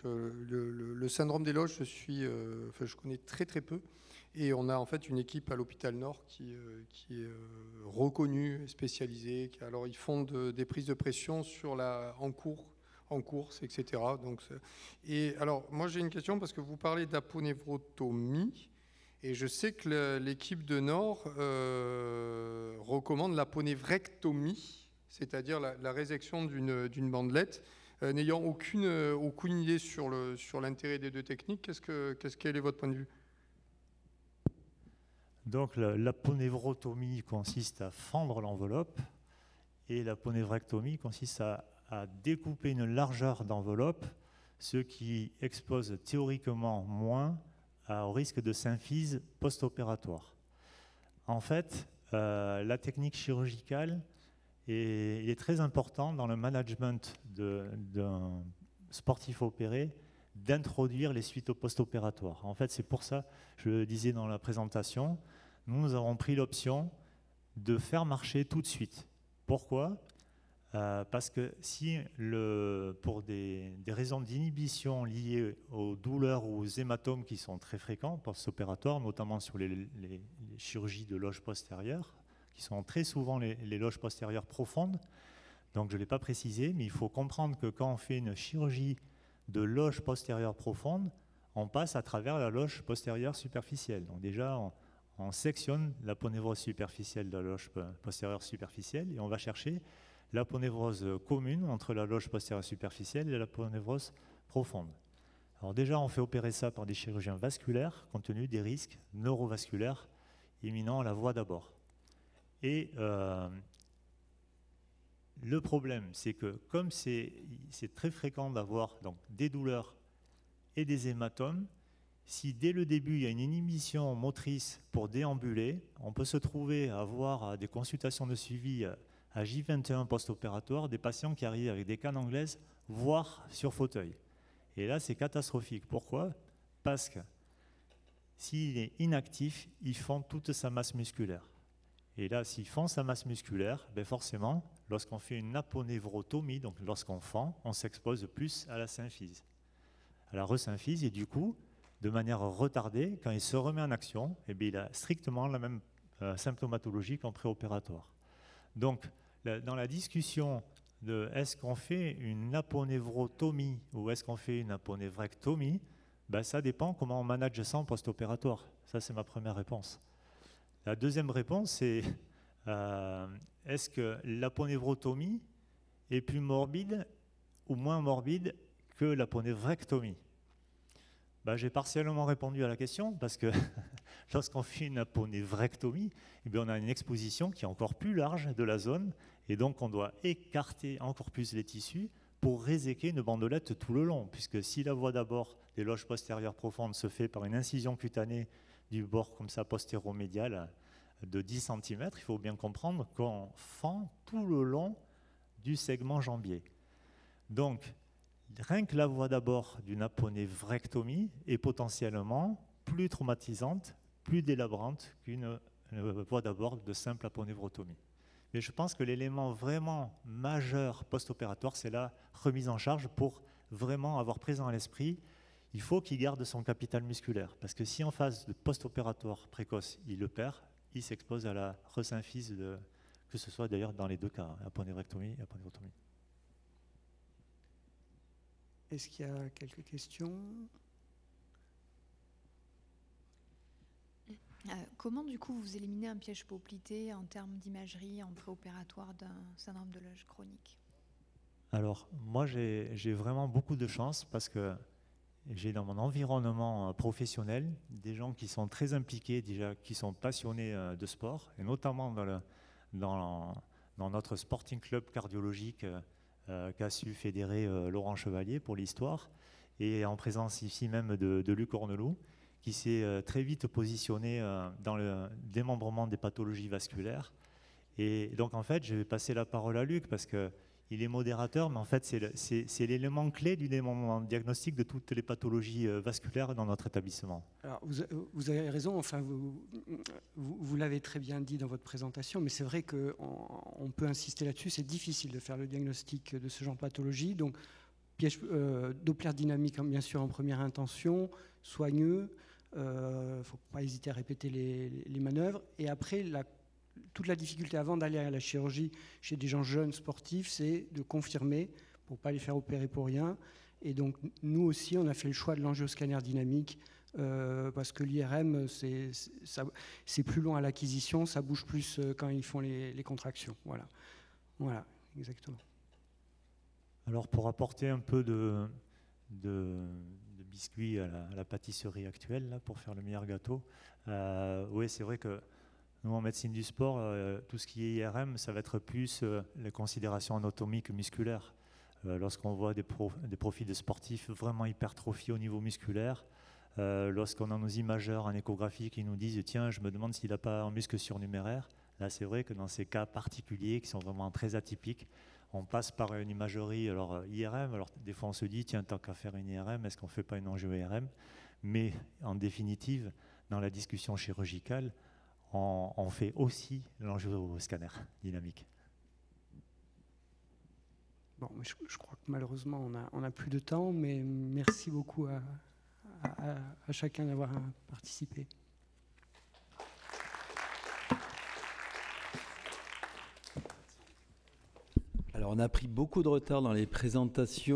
Donc le syndrome des loges, je connais très très peu. Et on a en fait une équipe à l'hôpital Nord qui est reconnue, spécialisée. Alors ils font des prises de pression en course, etc. Et alors moi j'ai une question parce que vous parlez d'aponévrotomie. Et je sais que l'équipe de Nord recommande l'aponévrectomie, c'est-à-dire la résection d'une bandelette. N'ayant aucune idée sur l'intérêt des deux techniques, quel est votre point de vue? Donc l'aponévrotomie consiste à fendre l'enveloppe et l'aponévrectomie consiste à découper une largeur d'enveloppe, ce qui expose théoriquement moins au risque de symphyse post-opératoire. En fait, la technique chirurgicale est très importante dans le management d'un sportif opéré d'introduire les suites post-opératoires. En fait, c'est pour ça, je le disais dans la présentation, nous avons pris l'option de faire marcher tout de suite. Pourquoi ? Parce que si, pour des raisons d'inhibition liées aux douleurs ou aux hématomes qui sont très fréquents post-opératoires, notamment sur les chirurgies de loge postérieure, qui sont très souvent les loges postérieures profondes, donc je ne l'ai pas précisé, mais il faut comprendre que quand on fait une chirurgie de loge postérieure profonde, on passe à travers la loge postérieure superficielle. Donc déjà, on sectionne l'aponévrose superficielle de la loge postérieure superficielle et on va chercher l'aponévrose commune entre la loge postérieure superficielle et l'aponévrose profonde. Alors déjà, on fait opérer ça par des chirurgiens vasculaires, compte tenu des risques neurovasculaires imminents à la voie d'abord. Et le problème, c'est que comme c'est très fréquent d'avoir des douleurs et des hématomes, si dès le début il y a une inhibition motrice pour déambuler, on peut se trouver à avoir des consultations de suivi à J21 post-opératoire des patients qui arrivent avec des cannes anglaises, voire sur fauteuil. Et là, c'est catastrophique. Pourquoi ? Parce que s'il est inactif, il fend toute sa masse musculaire. Et là, s'il fend sa masse musculaire, ben forcément, lorsqu'on fait une aponévrotomie, donc lorsqu'on fend, on s'expose plus à la symphyse, à la resymphyse, et du coup, de manière retardée, quand il se remet en action, eh bien, il a strictement la même symptomatologie qu'en préopératoire. Donc, dans la discussion de est-ce qu'on fait une aponévrotomie ou est-ce qu'on fait une aponévrectomie, ben, ça dépend comment on manage ça en post-opératoire. Ça, c'est ma première réponse. La deuxième réponse, c'est est-ce que l'aponévrotomie est plus morbide ou moins morbide que l'aponévrectomie? Ben, j'ai partiellement répondu à la question parce que lorsqu'on fait une aponévrectomie, eh bien, on a une exposition qui est encore plus large de la zone et donc on doit écarter encore plus les tissus pour réséquer une bandelette tout le long, puisque si la voie d'abord des loges postérieures profondes se fait par une incision cutanée du bord comme ça postéromédial de 10 cm, il faut bien comprendre qu'on fend tout le long du segment jambier. Donc, rien que la voie d'abord d'une aponévrectomie est potentiellement plus traumatisante, plus délabrante qu'une voie d'abord de simple aponévrotomie. Mais je pense que l'élément vraiment majeur post-opératoire, c'est la remise en charge pour vraiment avoir présent à l'esprit, il faut qu'il garde son capital musculaire. Parce que si en phase de post-opératoire précoce, il le perd, il s'expose à la resymphyse, que ce soit d'ailleurs dans les deux cas, aponévrectomie et aponévrotomie. Est-ce qu'il y a quelques questions ? Comment du coup vous éliminez un piège poplité en termes d'imagerie en préopératoire d'un syndrome de loge chronique? Alors moi j'ai vraiment beaucoup de chance parce que j'ai dans mon environnement professionnel des gens qui sont très impliqués, déjà qui sont passionnés de sport, et notamment dans notre sporting club cardiologique qu'a su fédérer Laurent Chevalier pour l'histoire, et en présence ici même de Luc Orneloup, qui s'est très vite positionné dans le démembrement des pathologies vasculaires. Et donc en fait, je vais passer la parole à Luc parce que il est modérateur, mais en fait, c'est l'élément clé du diagnostic de toutes les pathologies vasculaires dans notre établissement. Alors, vous avez raison, enfin, vous l'avez très bien dit dans votre présentation, mais c'est vrai qu'on peut insister là-dessus, c'est difficile de faire le diagnostic de ce genre de pathologie. Donc, piège Doppler dynamique, bien sûr, en première intention, soigneux. Il ne faut pas hésiter à répéter les manœuvres. Et après, toute la difficulté avant d'aller à la chirurgie chez des gens jeunes sportifs, c'est de confirmer pour ne pas les faire opérer pour rien. Et donc, nous aussi, on a fait le choix de l'angioscanner dynamique parce que l'IRM, c'est plus long à l'acquisition, ça bouge plus quand ils font les contractions. Voilà, exactement. Alors, pour apporter un peu de biscuits à la pâtisserie actuelle, là, pour faire le meilleur gâteau, oui, c'est vrai que nous, en médecine du sport, tout ce qui est IRM, ça va être plus les considérations anatomiques musculaires. Lorsqu'on voit des profils de sportifs vraiment hypertrophiés au niveau musculaire, lorsqu'on a nos imageurs en échographie qui nous disent « Tiens, je me demande s'il n'a pas un muscle surnuméraire », là, c'est vrai que dans ces cas particuliers qui sont vraiment très atypiques, on passe par une imagerie, alors IRM, alors des fois on se dit, tiens, tant qu'à faire une IRM, est-ce qu'on ne fait pas une angio-IRM? Mais en définitive, dans la discussion chirurgicale, on fait aussi l'angio-scanner dynamique. Bon, je crois que malheureusement, on n'a plus de temps, mais merci beaucoup à chacun d'avoir participé. Alors, on a pris beaucoup de retard dans les présentations.